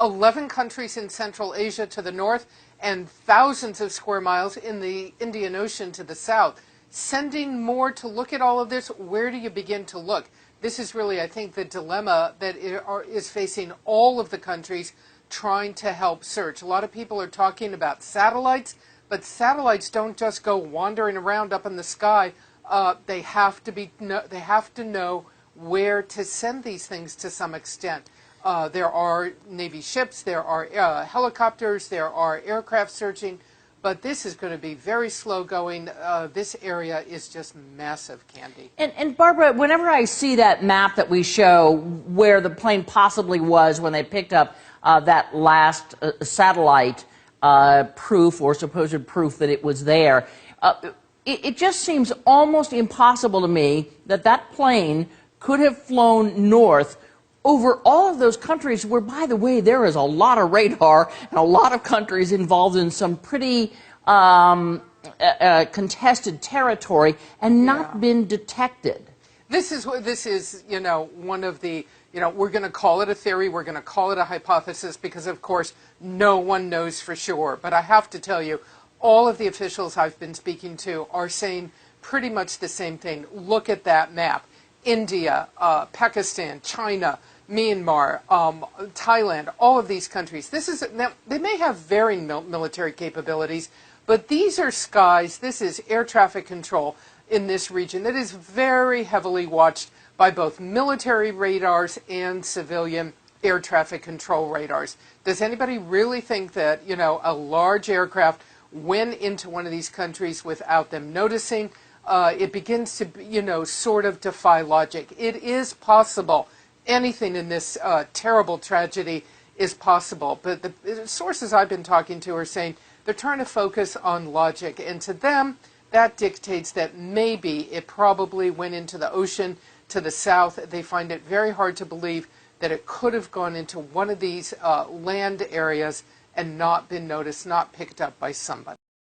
11 countries in Central Asia to the north, and thousands of square miles in the Indian Ocean to the south. Sending more to look at all of this, where do you begin to look? This is really, I think, the dilemma that is facing all of the countries trying to help search. A lot of people are talking about satellites, but satellites don't just go wandering around up in the sky. They have to know where to send these things to some extent. There are Navy ships, there are helicopters, there are aircraft searching, but this is going to be very slow going. This area is just massive, Candy. And Barbara, whenever I see that map that we show where the plane possibly was when they picked up that last satellite proof or supposed proof that it was there, it just seems almost impossible to me that that plane could have flown north over all of those countries where, by the way, there is a lot of radar and a lot of countries involved in some pretty contested territory and not been detected. This is, one of the, we're going to call it a theory, we're going to call it a hypothesis because, of course, no one knows for sure. But I have to tell you, all of the officials I've been speaking to are saying pretty much the same thing. Look at that map. India, Pakistan, China, Myanmar, Thailand, all of these countries. Now, they may have varying military capabilities, but these are skies, this is air traffic control in this region that is very heavily watched by both military radars and civilian air traffic control radars. Does anybody really think that, a large aircraft went into one of these countries without them noticing? It begins to, sort of defy logic. It is possible. Anything in this terrible tragedy is possible. But the sources I've been talking to are saying they're trying to focus on logic. And to them, that dictates that maybe it probably went into the ocean to the south. They find it very hard to believe that it could have gone into one of these land areas and not been noticed, not picked up by somebody.